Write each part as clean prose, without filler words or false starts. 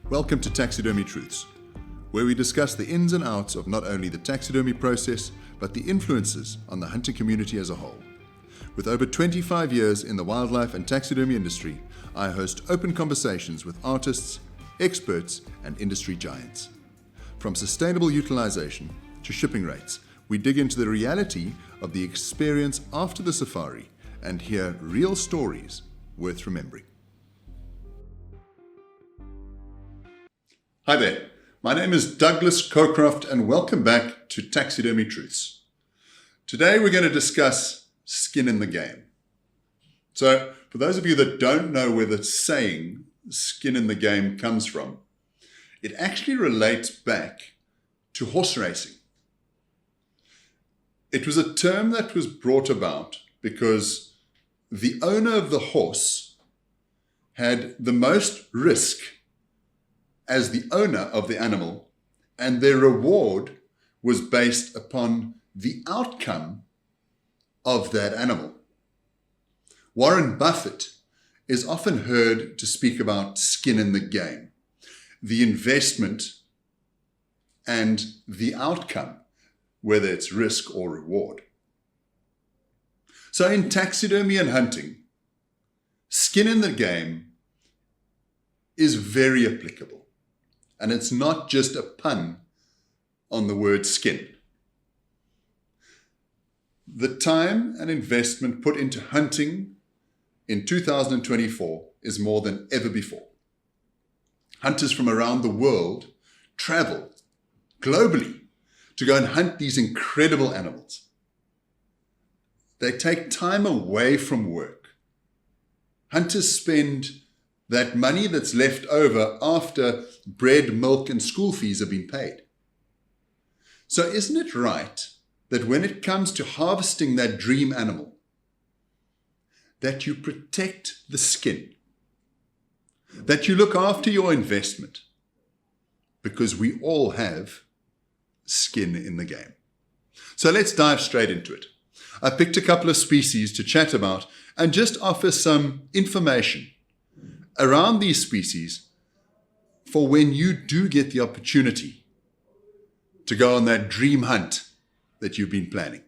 Welcome to Taxidermy Truths, where we discuss the ins and outs of not only the taxidermy process, but the influences on the hunting community as a whole. With over 25 years in the wildlife and taxidermy industry, I host open conversations with artists, experts, and industry giants. From sustainable utilization to shipping rates, we dig into the reality of the experience after the safari and hear real stories worth remembering. Hi there, my name is Douglas Cocroft and welcome back to Taxidermy Truths. Today we're going to discuss skin in the game. So for those of you that don't know where the saying skin in the game comes from, it actually relates back to horse racing. It was a term that was brought about because the owner of the horse had the most risk as the owner of the animal, and their reward was based upon the outcome of that animal. Warren Buffett is often heard to speak about skin in the game, the investment and the outcome, whether it's risk or reward. So in taxidermy and hunting, skin in the game is very applicable. And it's not just a pun on the word skin. The time and investment put into hunting in 2024 is more than ever before. Hunters from around the world travel globally to go and hunt these incredible animals. They take time away from work. Hunters spend that money that's left over after bread, milk, and school fees have been paid. So isn't it right that when it comes to harvesting that dream animal, that you protect the skin, that you look after your investment, because we all have skin in the game. So let's dive straight into it. I picked a couple of species to chat about and just offer some information around these species for when you do get the opportunity to go on that dream hunt that you've been planning.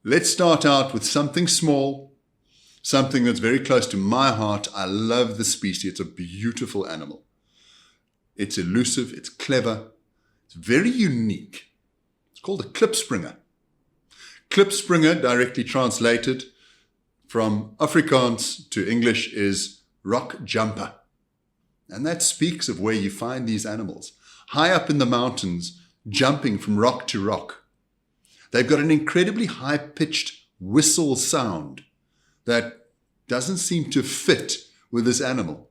Let's start out with something small, something that's very close to my heart. I love the species. It's a beautiful animal. It's elusive, it's clever, it's very unique. It's called a Klipspringer. Klipspringer, directly translated from Afrikaans to English, is rock jumper. And that speaks of where you find these animals, high up in the mountains, jumping from rock to rock. They've got an incredibly high-pitched whistle sound that doesn't seem to fit with this animal.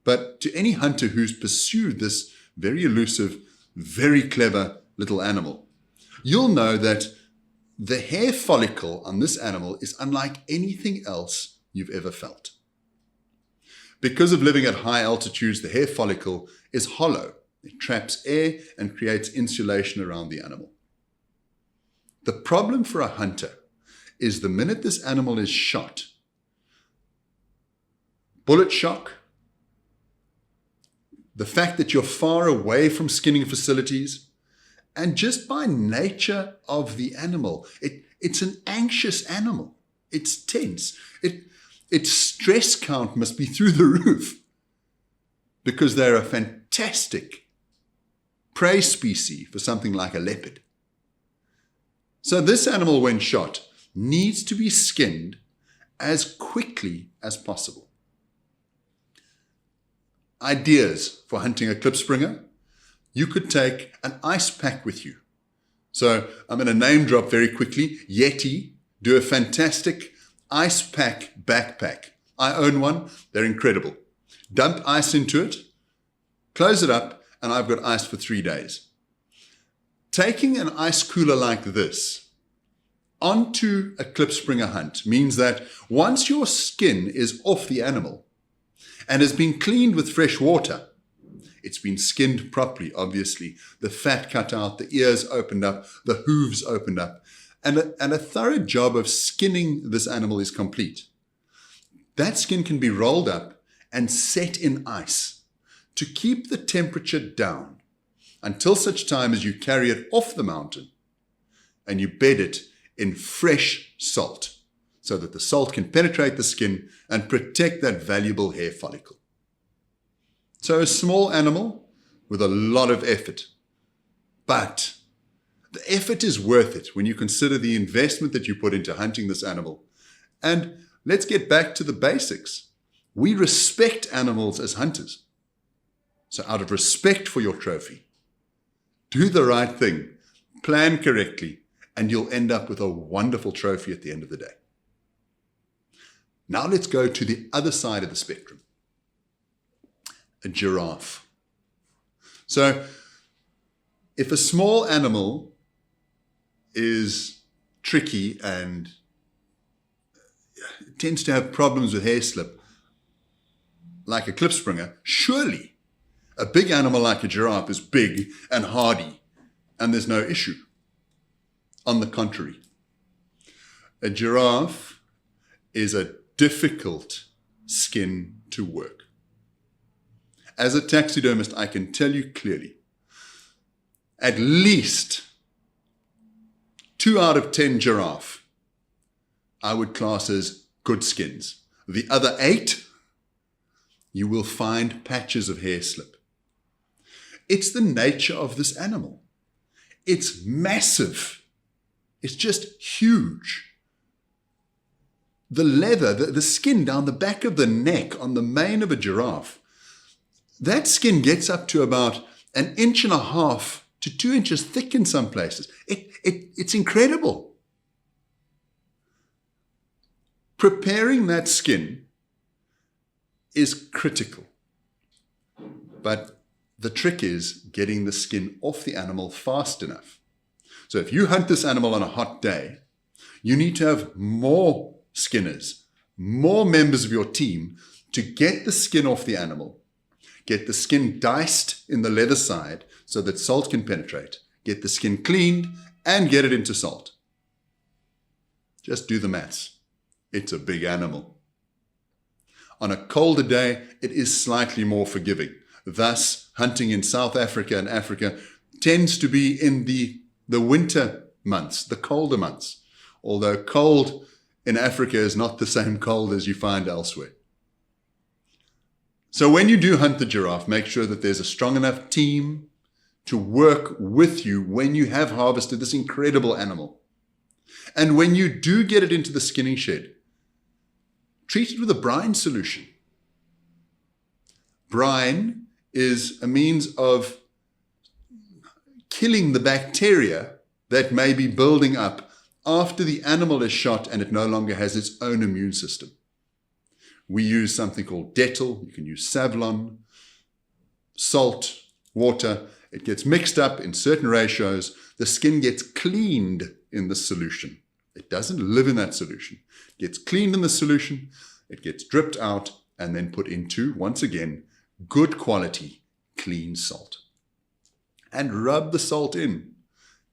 But to any hunter who's pursued this very elusive, very clever little animal, you'll know that the hair follicle on this animal is unlike anything else you've ever felt. Because of living at high altitudes, the hair follicle is hollow. It traps air and creates insulation around the animal. The problem for a hunter is the minute this animal is shot, bullet shock, the fact that you're far away from skinning facilities, and just by nature of the animal, it's an anxious animal. It's tense. Its stress count must be through the roof because they're a fantastic prey species for something like a leopard. So this animal, when shot, needs to be skinned as quickly as possible. Ideas for hunting a Klipspringer: you could take an ice pack with you. So I'm going to name drop very quickly. Yeti do a fantastic ice pack backpack. I own one. They're incredible. Dump ice into it, close it up, and I've got ice for 3 days. Taking an ice cooler like this onto a Klipspringer hunt means that once your skin is off the animal and has been cleaned with fresh water, it's been skinned properly, obviously, the fat cut out, the ears opened up, the hooves opened up, and a thorough job of skinning this animal is complete. That skin can be rolled up and set in ice to keep the temperature down until such time as you carry it off the mountain and you bed it in fresh salt so that the salt can penetrate the skin and protect that valuable hair follicle. So a small animal with a lot of effort, but the effort is worth it when you consider the investment that you put into hunting this animal. And let's get back to the basics. We respect animals as hunters. So out of respect for your trophy, do the right thing, plan correctly, and you'll end up with a wonderful trophy at the end of the day. Now let's go to the other side of the spectrum. A giraffe. So if a small animal is tricky and tends to have problems with hair slip, like a Klipspringer, surely a big animal like a giraffe is big and hardy, and there's no issue. On the contrary, a giraffe is a difficult skin to work. As a taxidermist, I can tell you clearly, at least 2 out of 10 giraffe I would class as good skins. The other 8, you will find patches of hair slip. It's the nature of this animal. It's massive. It's just huge. The leather, the skin down the back of the neck on the mane of a giraffe, that skin gets up to about 1.5 inches to 2 inches thick in some places. It's incredible. Preparing that skin is critical. But the trick is getting the skin off the animal fast enough. So if you hunt this animal on a hot day, you need to have more skinners, more members of your team to get the skin off the animal, get the skin diced in the leather side so that salt can penetrate, get the skin cleaned, and get it into salt. Just do the maths. It's a big animal. On a colder day, it is slightly more forgiving. Thus, hunting in South Africa and Africa tends to be in the winter months, the colder months, although cold in Africa is not the same cold as you find elsewhere. So when you do hunt the giraffe, make sure that there's a strong enough team to work with you when you have harvested this incredible animal. And when you do get it into the skinning shed, treat it with a brine solution. Brine is a means of killing the bacteria that may be building up after the animal is shot and it no longer has its own immune system. We use something called Dettol. You can use Savlon, salt, water. It gets mixed up in certain ratios. The skin gets cleaned in the solution. It doesn't live in that solution. It gets cleaned in the solution. It gets dripped out and then put into, once again, good quality, clean salt. And rub the salt in.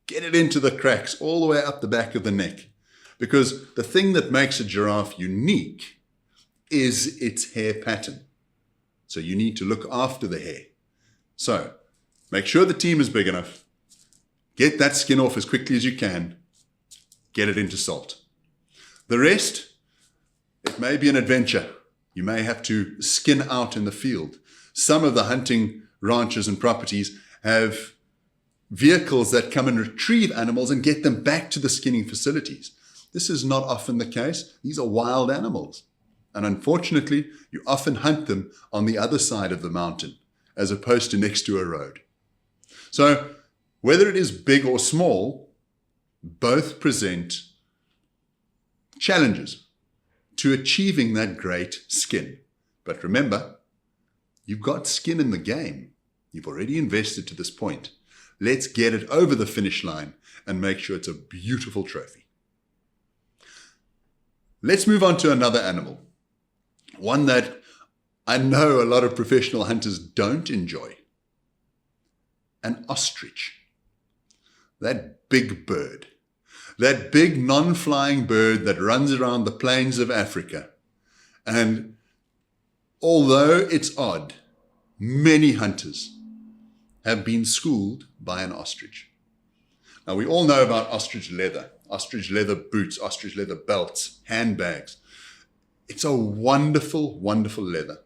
Get it into the cracks all the way up the back of the neck. Because the thing that makes a giraffe unique is its hair pattern. So you need to look after the hair. So make sure the team is big enough. Get that skin off as quickly as you can. Get it into salt. The rest, it may be an adventure. You may have to skin out in the field. Some of the hunting ranches and properties have vehicles that come and retrieve animals and get them back to the skinning facilities. This is not often the case. These are wild animals. And unfortunately, you often hunt them on the other side of the mountain, as opposed to next to a road. So whether it is big or small, both present challenges to achieving that great skin. But remember, you've got skin in the game. You've already invested to this point. Let's get it over the finish line and make sure it's a beautiful trophy. Let's move on to another animal. One that I know a lot of professional hunters don't enjoy. An ostrich. That big bird. That big non-flying bird that runs around the plains of Africa. And although it's odd, many hunters have been schooled by an ostrich. Now, we all know about ostrich leather boots, ostrich leather belts, handbags. It's a wonderful, wonderful leather.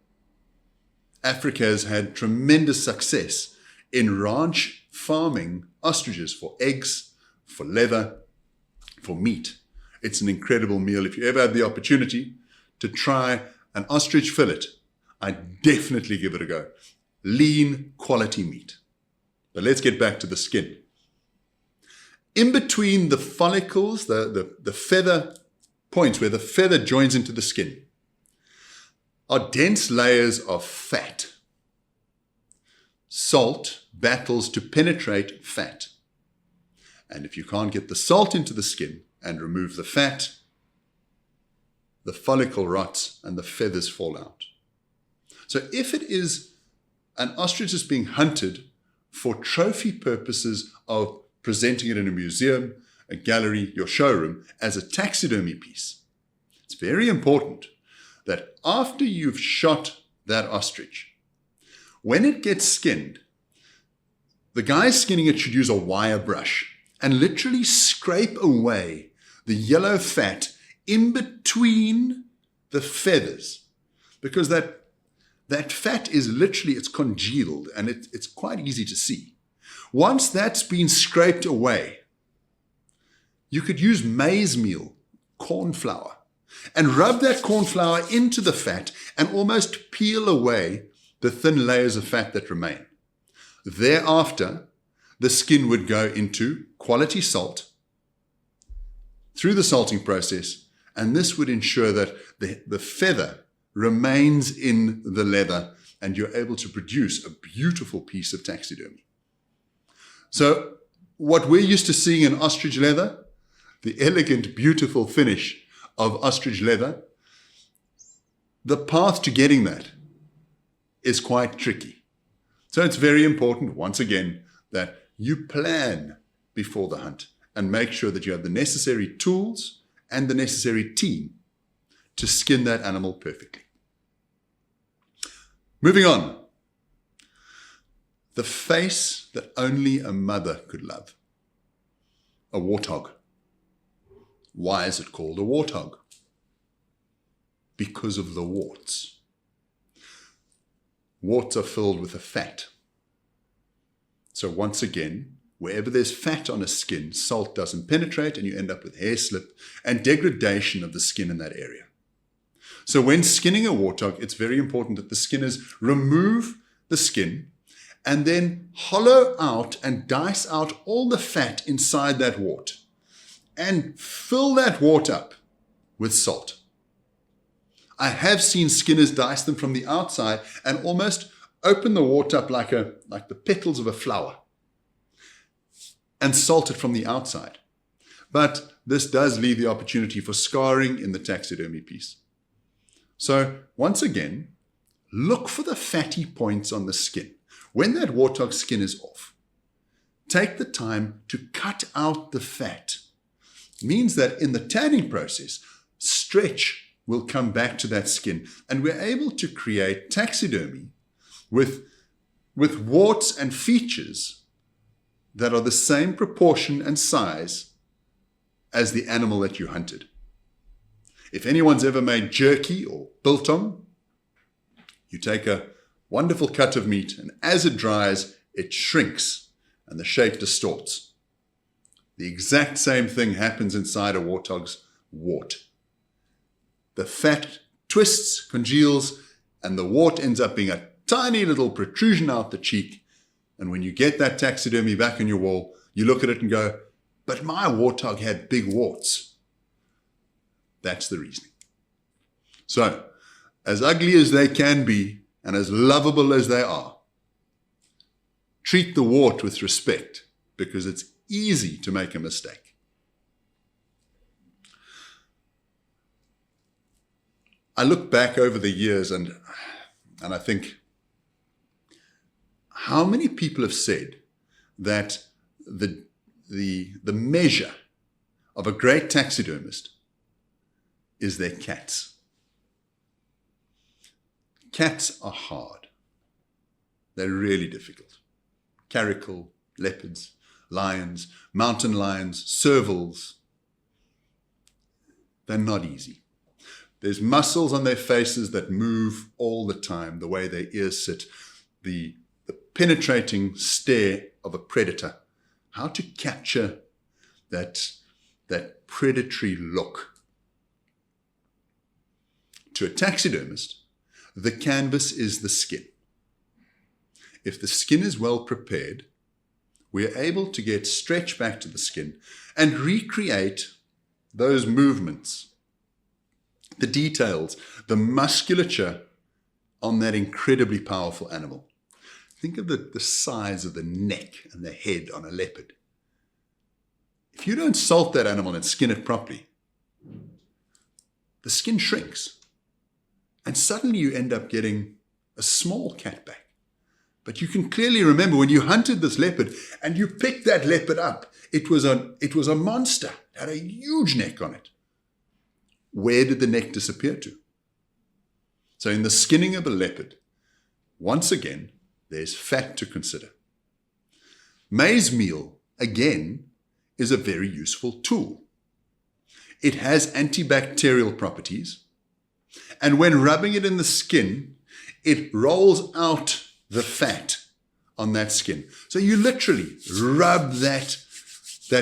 Africa has had tremendous success in ranch farming ostriches for eggs, for leather, for meat. It's an incredible meal. If you ever have the opportunity to try an ostrich fillet, I definitely give it a go. Lean, quality meat. But let's get back to the skin. In between the follicles, the feather points where the feather joins into the skin, are dense layers of fat. Salt battles to penetrate fat. And if you can't get the salt into the skin and remove the fat, the follicle rots and the feathers fall out. So if it is an ostrich that's being hunted for trophy purposes of presenting it in a museum, a gallery, your showroom, as a taxidermy piece, it's very important that after you've shot that ostrich, when it gets skinned, the guy skinning it should use a wire brush and literally scrape away the yellow fat in between the feathers, because that fat is literally, it's congealed and it's quite easy to see. Once that's been scraped away, you could use maize meal, corn flour, and rub that corn flour into the fat and almost peel away the thin layers of fat that remain. Thereafter, the skin would go into quality salt through the salting process, and this would ensure that the feather remains in the leather and you're able to produce a beautiful piece of taxidermy. So what we're used to seeing in ostrich leather, the elegant, beautiful finish of ostrich leather, the path to getting that is quite tricky. So it's very important, once again, that you plan before the hunt and make sure that you have the necessary tools and the necessary team to skin that animal perfectly. Moving on. The face that only a mother could love. A warthog. Why is it called a warthog? Because of the warts. Warts are filled with a fat. So once again, wherever there's fat on a skin, salt doesn't penetrate and you end up with hair slip and degradation of the skin in that area. So when skinning a warthog, it's very important that the skinners remove the skin and then hollow out and dice out all the fat inside that wart and fill that wart up with salt. I have seen skinners dice them from the outside and almost open the wart up like the petals of a flower and salt it from the outside. But this does leave the opportunity for scarring in the taxidermy piece. So once again, look for the fatty points on the skin. When that warthog skin is off, take the time to cut out the fat. It means that in the tanning process, stretch will come back to that skin and we're able to create taxidermy with warts and features that are the same proportion and size as the animal that you hunted. If anyone's ever made jerky or biltong, you take a wonderful cut of meat and as it dries, it shrinks and the shape distorts. The exact same thing happens inside a warthog's wart. The fat twists, congeals, and the wart ends up being a tiny little protrusion out the cheek. And when you get that taxidermy back on your wall, you look at it and go, but my warthog had big warts. That's the reasoning. So, as ugly as they can be and as lovable as they are, treat the wart with respect because it's easy to make a mistake. I look back over the years and I think, how many people have said that the measure of a great taxidermist is their cats? Cats are hard. They're really difficult. Caracal, leopards, lions, mountain lions, servals. They're not easy. There's muscles on their faces that move all the time, the way their ears sit, the penetrating stare of a predator. How to capture that predatory look. To a taxidermist, the canvas is the skin. If the skin is well prepared, we are able to get stretch back to the skin and recreate those movements, the details, the musculature on that incredibly powerful animal. Think of the size of the neck and the head on a leopard. If you don't salt that animal and skin it properly, the skin shrinks. And suddenly you end up getting a small cat back. But you can clearly remember when you hunted this leopard and you picked that leopard up, it was a monster. It had a huge neck on it. Where did the neck disappear to? So in the skinning of a leopard, once again, there's fat to consider. Maize meal, again, is a very useful tool. It has antibacterial properties, and when rubbing it in the skin, it rolls out the fat on that skin. So you literally rub that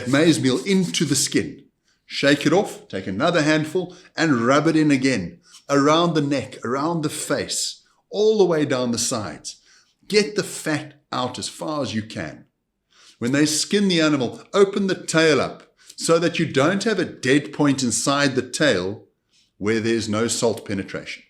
maize meal into the skin, shake it off, take another handful, and rub it in again, around the neck, around the face, all the way down the sides. Get the fat out as far as you can. When they skin the animal, open the tail up so that you don't have a dead point inside the tail where there's no salt penetration.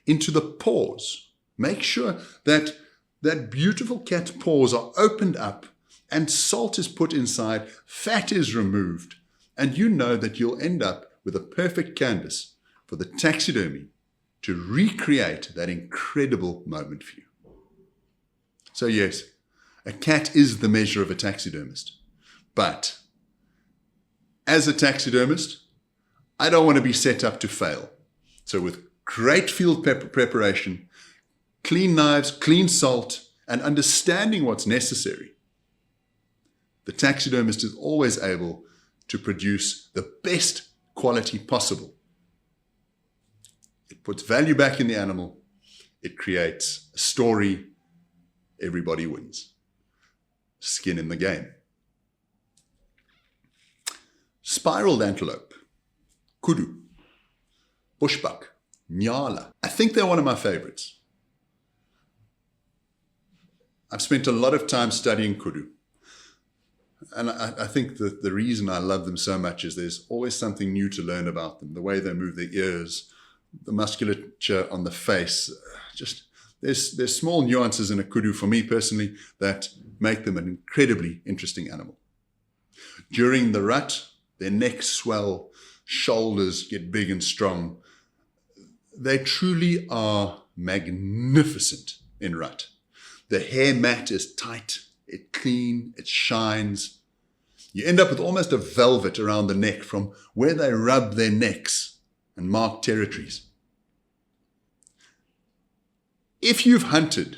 Into the paws. Make sure that that beautiful cat's paws are opened up and salt is put inside, fat is removed, and you know that you'll end up with a perfect canvas for the taxidermy to recreate that incredible moment for you. So yes, a cat is the measure of a taxidermist. But as a taxidermist, I don't want to be set up to fail. So with great field preparation, clean knives, clean salt, and understanding what's necessary, the taxidermist is always able to produce the best quality possible. It puts value back in the animal. It creates a story. Everybody wins. Skin in the game. Spiraled antelope, kudu, bushbuck, nyala. I think they're one of my favorites. I've spent a lot of time studying kudu. And I think that the reason I love them so much is there's always something new to learn about them. The way they move their ears, the musculature on the face. Just there's small nuances in a kudu for me personally that make them an incredibly interesting animal. During the rut, their necks swell, shoulders get big and strong. They truly are magnificent in rut. The hair mat is tight, it's clean, it shines. You end up with almost a velvet around the neck from where they rub their necks and mark territories. If you've hunted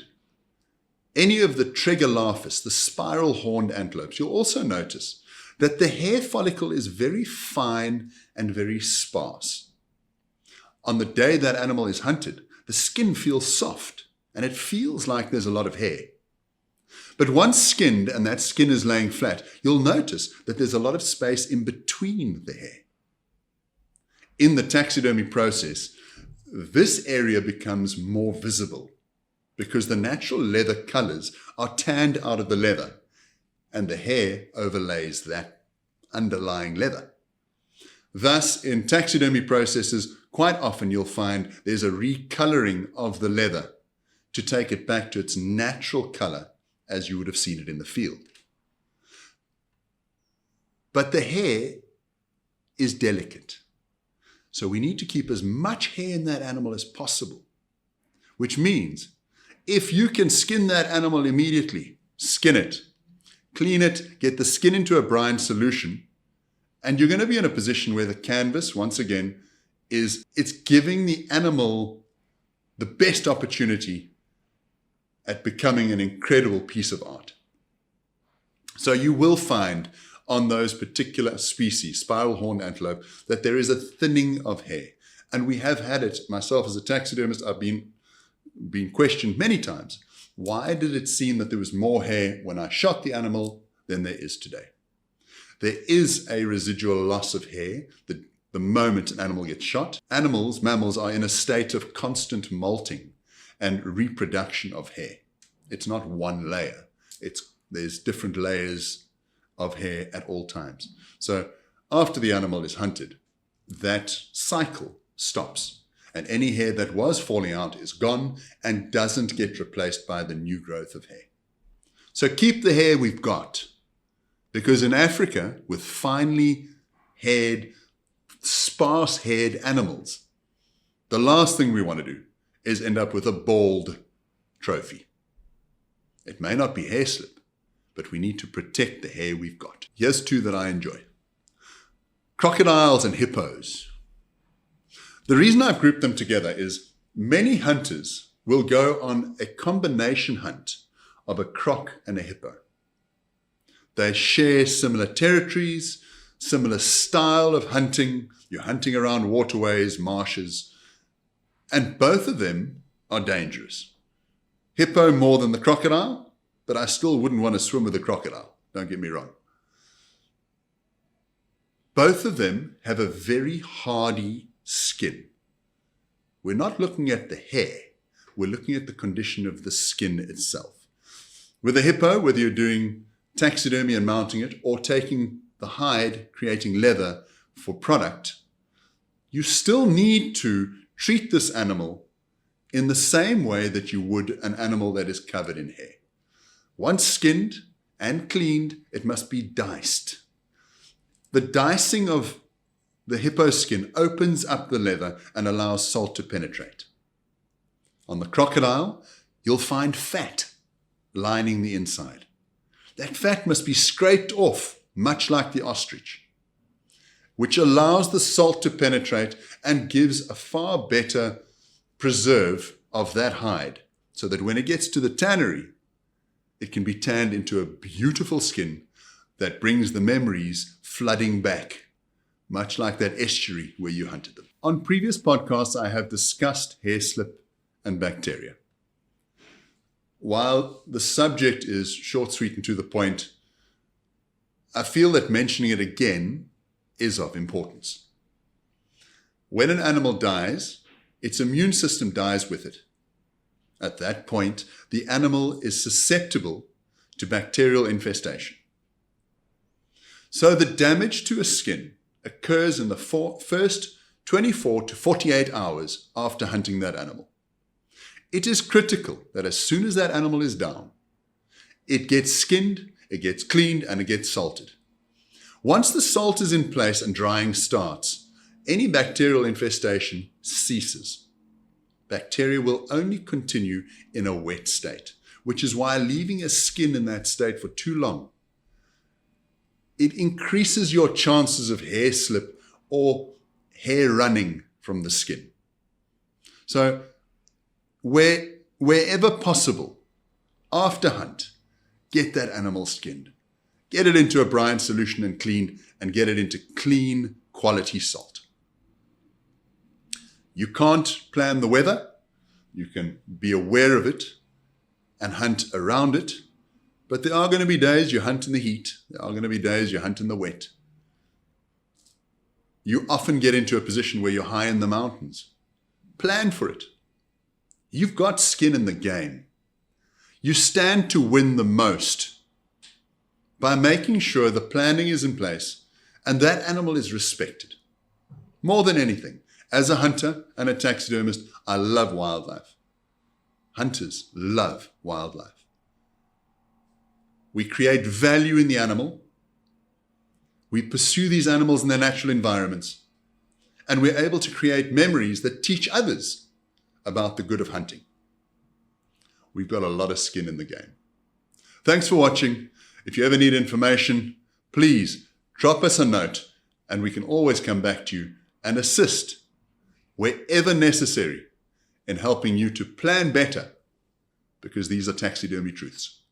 any of the trigolaphus, the spiral-horned antelopes, you'll also notice that the hair follicle is very fine and very sparse. On the day that animal is hunted, the skin feels soft and it feels like there's a lot of hair. But once skinned and that skin is laying flat, you'll notice that there's a lot of space in between the hair. In the taxidermy process, this area becomes more visible because the natural leather colors are tanned out of the leather and the hair overlays that underlying leather. Thus, in taxidermy processes, quite often you'll find there's a recoloring of the leather to take it back to its natural color as you would have seen it in the field. But the hair is delicate. So we need to keep as much hair in that animal as possible, which means if you can skin that animal immediately, skin it, clean it, get the skin into a brine solution, and you're going to be in a position where the canvas, once again, it's giving the animal the best opportunity at becoming an incredible piece of art. So you will find on those particular species, spiral horned antelope, that there is a thinning of hair. And we have had it, myself as a taxidermist, I've been questioned many times. Why did it seem that there was more hair when I shot the animal than there is today? There is a residual loss of hair the moment an animal gets shot. Mammals, are in a state of constant molting and reproduction of hair. It's not one layer. There's different layers of hair at all times. So after the animal is hunted, that cycle stops. And any hair that was falling out is gone and doesn't get replaced by the new growth of hair. So keep the hair we've got. Because in Africa, with finely haired, sparse-haired animals, the last thing we want to do is end up with a bald trophy. It may not be hair slip, but we need to protect the hair we've got. Here's two that I enjoy. Crocodiles and hippos. The reason I've grouped them together is many hunters will go on a combination hunt of a croc and a hippo. They share similar territories, similar style of hunting. You're hunting around waterways, marshes, and both of them are dangerous. Hippo more than the crocodile, but I still wouldn't want to swim with a crocodile, don't get me wrong. Both of them have a very hardy skin. We're not looking at the hair, we're looking at the condition of the skin itself. With a hippo, whether you're doing taxidermy and mounting it, or taking the hide, creating leather for product, you still need to treat this animal in the same way that you would an animal that is covered in hair. Once skinned and cleaned, it must be diced. The dicing of the hippo skin opens up the leather and allows salt to penetrate. On the crocodile, you'll find fat lining the inside. That fat must be scraped off, much like the ostrich, which allows the salt to penetrate and gives a far better preserve of that hide, so that when it gets to the tannery, it can be tanned into a beautiful skin that brings the memories flooding back, much like that estuary where you hunted them. On previous podcasts, I have discussed hair slip and bacteria. While the subject is short, sweet, and to the point, I feel that mentioning it again is of importance. When an animal dies, its immune system dies with it. At that point, the animal is susceptible to bacterial infestation. So the damage to a skin occurs in the first 24 to 48 hours after hunting that animal. It is critical that as soon as that animal is down, it gets skinned, it gets cleaned, and it gets salted. Once the salt is in place and drying starts, any bacterial infestation ceases. Bacteria will only continue in a wet state, which is why leaving a skin in that state for too long, it increases your chances of hair slip or hair running from the skin. So wherever possible, after hunt, get that animal skinned. Get it into a brine solution and cleaned, and get it into clean, quality salt. You can't plan the weather. You can be aware of it and hunt around it. But there are going to be days you hunt in the heat. There are going to be days you hunt in the wet. You often get into a position where you're high in the mountains. Plan for it. You've got skin in the game. You stand to win the most by making sure the planning is in place and that animal is respected. More than anything, as a hunter and a taxidermist, I love wildlife. Hunters love wildlife. We create value in the animal. We pursue these animals in their natural environments. And we're able to create memories that teach others about the good of hunting. We've got a lot of skin in the game. Thanks for watching. If you ever need information, please drop us a note and we can always come back to you and assist wherever necessary in helping you to plan better because these are taxidermy truths.